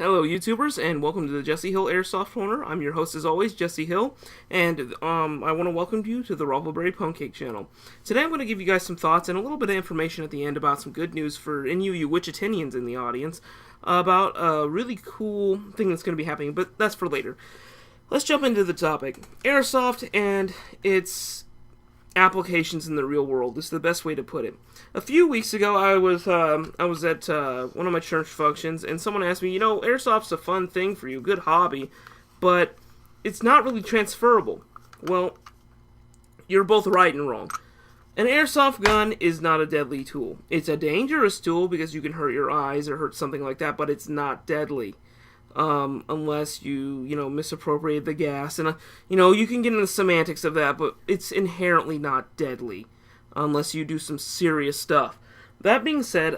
Hello, YouTubers, and welcome to the Jesse Hill Airsoft Corner. I'm your host, as always, Jesse Hill, and I want to welcome you to the Ruffleberry Pancake channel. Today, I'm going to give you guys some thoughts and a little bit of information at the end about some good news for any of you Wichitanians in the audience about a really cool thing that's going to be happening, but that's for later. Let's jump into the topic. Airsoft and its applications in the real world is the best way to put it. A few weeks ago, I was at one of my church functions, and someone asked me, airsoft's a fun thing for you, good hobby, but it's not really transferable. Well, you're both right and wrong. An airsoft gun is not a deadly tool. It's a dangerous tool because you can hurt your eyes or hurt something like that, but it's not deadly. Unless you misappropriate the gas. And, you can get into the semantics of that, but it's inherently not deadly unless you do some serious stuff. That being said,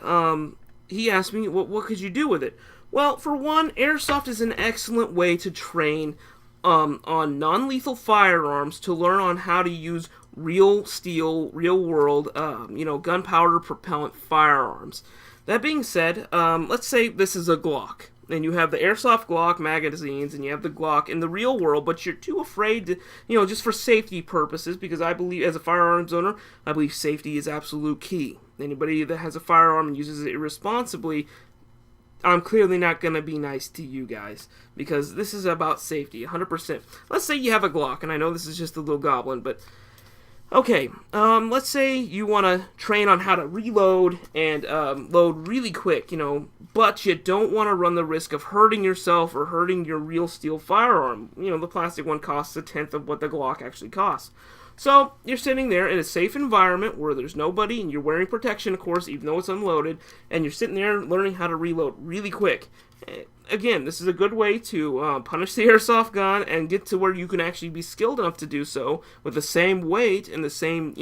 he asked me, what could you do with it? Well, for one, airsoft is an excellent way to train on non-lethal firearms to learn on how to use real steel, real-world, gunpowder propellant firearms. That being said, let's say this is a Glock. And you have the airsoft Glock magazines, and you have the Glock in the real world, but you're too afraid to, just for safety purposes, because I believe, as a firearms owner, I believe safety is absolute key. Anybody that has a firearm and uses it irresponsibly, I'm clearly not going to be nice to you guys, because this is about safety, 100%. Let's say you have a Glock, and I know this is just a little goblin, but okay, let's say you want to train on how to reload and load really quick, but you don't want to run the risk of hurting yourself or hurting your real steel firearm. The plastic one costs a tenth of what the Glock actually costs. So you're sitting there in a safe environment where there's nobody and you're wearing protection, of course, even though it's unloaded, and you're sitting there learning how to reload really quick. Again, this is a good way to punish the airsoft gun and get to where you can actually be skilled enough to do so with the same weight and the same,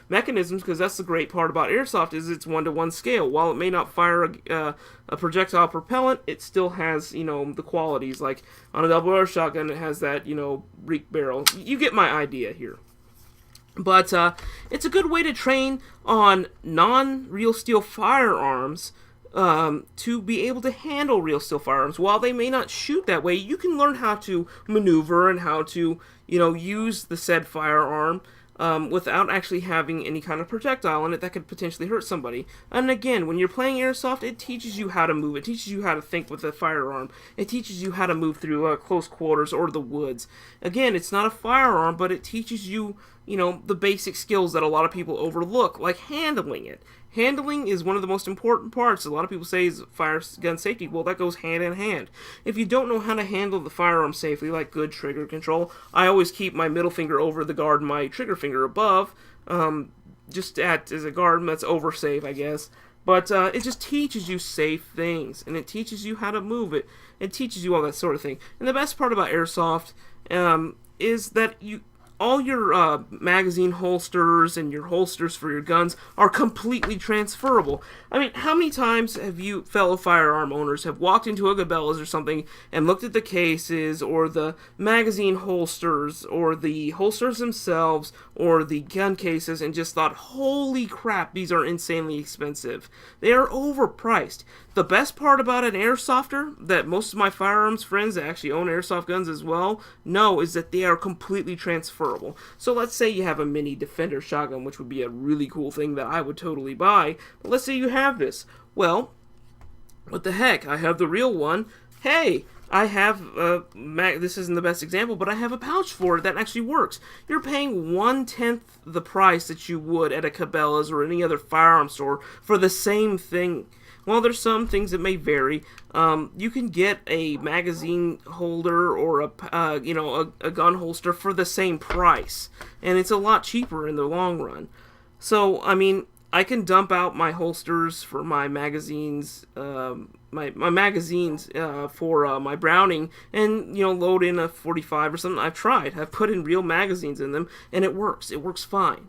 mechanisms, because that's the great part about airsoft is it's one-to-one scale. While it may not fire a projectile propellant, it still has, the qualities. Like on a double-barrel shotgun, it has that, breech barrel. You get my idea here. But it's a good way to train on non-real steel firearms to be able to handle real steel firearms. While they may not shoot that way, you can learn how to maneuver and how to, use the said firearm without actually having any kind of projectile in it that could potentially hurt somebody. And again, when you're playing airsoft, it teaches you how to move. It teaches you how to think with a firearm. It teaches you how to move through close quarters or the woods. Again, it's not a firearm, but it teaches you, the basic skills that a lot of people overlook, like handling it. Handling is one of the most important parts. A lot of people say is fire gun safety. Well, that goes hand in hand. If you don't know how to handle the firearm safely, like good trigger control, I always keep my middle finger over the guard and my trigger finger above, just as a guard. That's over safe, I guess. But it just teaches you safe things, and it teaches you how to move it. It teaches you all that sort of thing. And the best part about airsoft is that all your magazine holsters and your holsters for your guns are completely transferable. I mean, how many times have you, fellow firearm owners, have walked into a Cabela's or something and looked at the cases or the magazine holsters or the holsters themselves or the gun cases and just thought, holy crap, these are insanely expensive. They are overpriced. The best part about an airsofter, that most of my firearms friends that actually own airsoft guns as well know, is that they are completely transferable. So let's say you have a mini Defender shotgun, which would be a really cool thing that I would totally buy. But let's say you have this. Well, what the heck? I have the real one. Hey, I have, this isn't the best example, but I have a pouch for it that actually works. You're paying 1/10 the price that you would at a Cabela's or any other firearm store for the same thing. Well, there's some things that may vary. You can get a magazine holder or a gun holster for the same price, and it's a lot cheaper in the long run. So, I mean, I can dump out my holsters for my magazines, my magazines for my Browning, and load in a 45 or something. I've tried. I've put in real magazines in them, and it works. It works fine.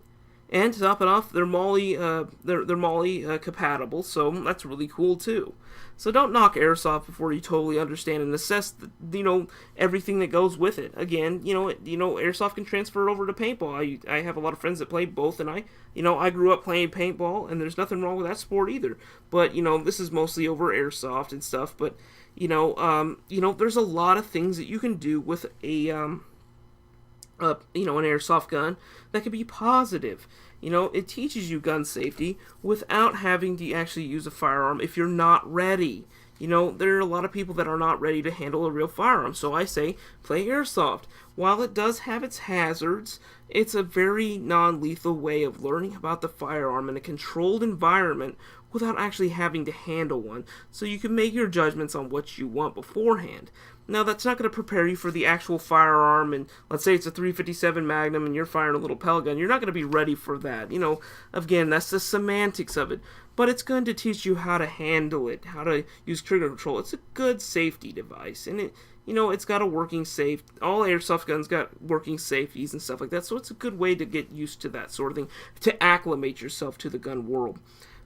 And to top it off, they're MOLLE compatible, so that's really cool too. So don't knock airsoft before you totally understand and assess, everything that goes with it. Again, airsoft can transfer over to paintball. I have a lot of friends that play both, and I grew up playing paintball, and there's nothing wrong with that sport either. But this is mostly over airsoft and stuff. But There's a lot of things that you can do with an airsoft gun that could be positive. It teaches you gun safety without having to actually use a firearm if you're not ready. There are a lot of people that are not ready to handle a real firearm, so I say play airsoft. While it does have its hazards, it's a very non-lethal way of learning about the firearm in a controlled environment without actually having to handle one, so you can make your judgments on what you want beforehand. Now, that's not going to prepare you for the actual firearm, and let's say it's a 357 Magnum and you're firing a little pellet gun. You're not going to be ready for that. Again, that's the semantics of it. But it's going to teach you how to handle it, how to use trigger control. It's a good safety device, and it's got a working safe. All airsoft guns got working safeties and stuff like that, so it's a good way to get used to that sort of thing, to acclimate yourself to the gun world.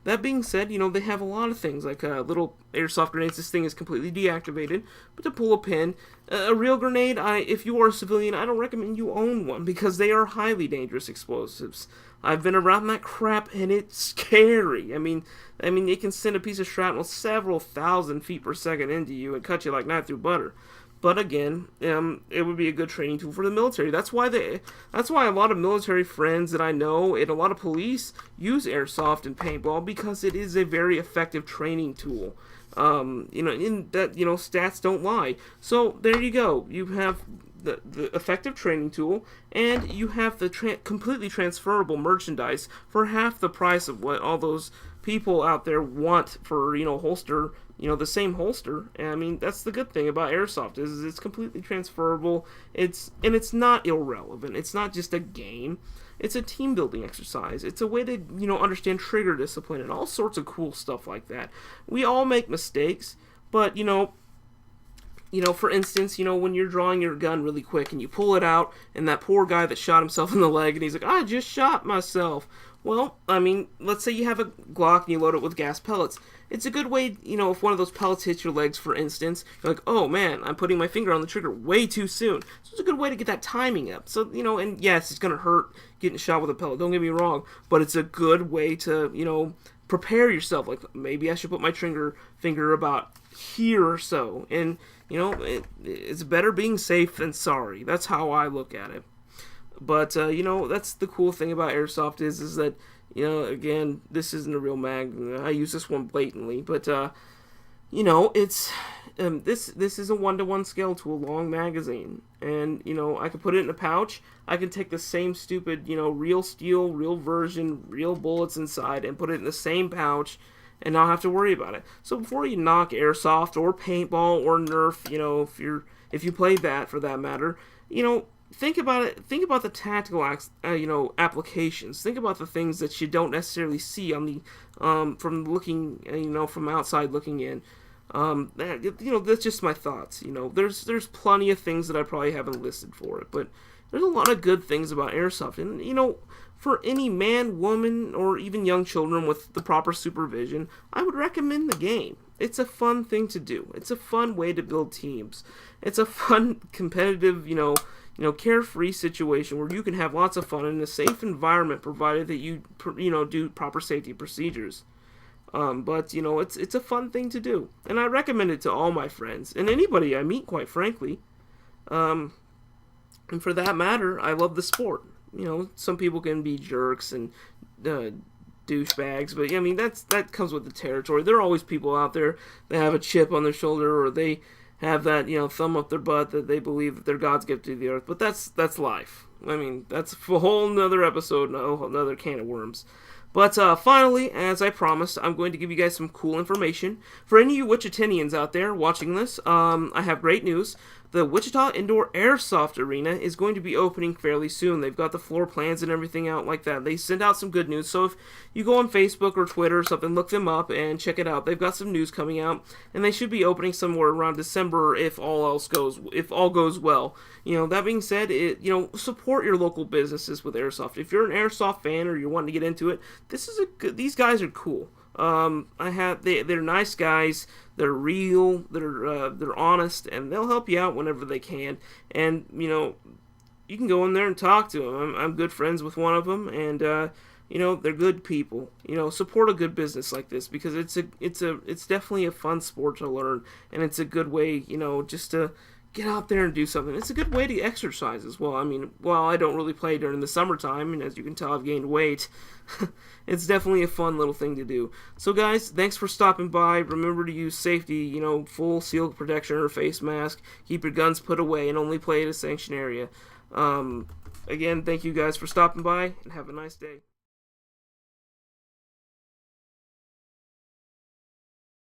That being said, they have a lot of things, like little airsoft grenades. This thing is completely deactivated, but to pull a pin, a real grenade, if you are a civilian, I don't recommend you own one, because they are highly dangerous explosives. I've been around that crap, and it's scary. I mean, it can send a piece of shrapnel several thousand feet per second into you and cut you like knife through butter. But again, it would be a good training tool for the military. That's why a lot of military friends that I know and a lot of police use airsoft and paintball, because it is a very effective training tool. In that, stats don't lie. So there you go. You have the effective training tool, and you have the completely transferable merchandise for half the price of what all those people out there want for holster. The same holster. That's the good thing about airsoft is it's completely transferable. It's not irrelevant. It's not just a game. It's a team building exercise. It's a way to understand trigger discipline and all sorts of cool stuff like that. We all make mistakes, but for instance, when you're drawing your gun really quick and you pull it out, and that poor guy that shot himself in the leg, and he's like, I just shot myself. Well, let's say you have a Glock and you load it with gas pellets. It's a good way, if one of those pellets hits your legs, for instance, you're like, oh man, I'm putting my finger on the trigger way too soon. So it's a good way to get that timing up. So, and yes, it's going to hurt getting shot with a pellet, don't get me wrong, but it's a good way to, prepare yourself. Like, maybe I should put my finger about here or so. And, it's better being safe than sorry. That's how I look at it. But, that's the cool thing about airsoft is that, again, this isn't a real mag. I use this one blatantly. But, it's, this is a 1-to-1 scale to a long magazine. And, I could put it in a pouch. I can take the same stupid, real steel, real version, real bullets inside and put it in the same pouch and not have to worry about it. So before you knock airsoft or paintball or Nerf, if you play that for that matter, think about it. Think about the tactical, applications. Think about the things that you don't necessarily see on the, from looking, from outside looking in. That's just my thoughts. There's plenty of things that I probably haven't listed for it, but there's a lot of good things about airsoft, and for any man, woman, or even young children with the proper supervision, I would recommend the game. It's a fun thing to do. It's a fun way to build teams. It's a fun, competitive, carefree situation where you can have lots of fun in a safe environment, provided that you do proper safety procedures. But it's a fun thing to do, and I recommend it to all my friends and anybody I meet, quite frankly. And for that matter, I love the sport. Some people can be jerks and douchebags, but that comes with the territory. There are always people out there that have a chip on their shoulder, or they have that thumb up their butt that they believe that they're God's gift to the earth. But that's life. That's a whole nother episode, another can of worms. But finally, as I promised, I'm going to give you guys some cool information. For any of you Wichitanians out there watching this, I have great news. The Wichita Indoor Airsoft Arena is going to be opening fairly soon. They've got the floor plans and everything out like that. They send out some good news, so if you go on Facebook or Twitter or something, look them up and check it out. They've got some news coming out, and they should be opening somewhere around December if all goes well. That being said, support your local businesses with airsoft. If you're an airsoft fan or you're wanting to get into it, these guys are cool. They're nice guys. They're real. They're honest, and they'll help you out whenever they can. And you can go in there and talk to them. I'm good friends with one of them, and they're good people. Support a good business like this because it's definitely a fun sport to learn, and it's a good way, just to get out there and do something. It's a good way to exercise as well. I mean, while I don't really play during the summertime, and as you can tell, I've gained weight, it's definitely a fun little thing to do. So, guys, thanks for stopping by. Remember to use safety, full seal protection or face mask. Keep your guns put away and only play at a sanctioned area. Again, thank you guys for stopping by, and have a nice day.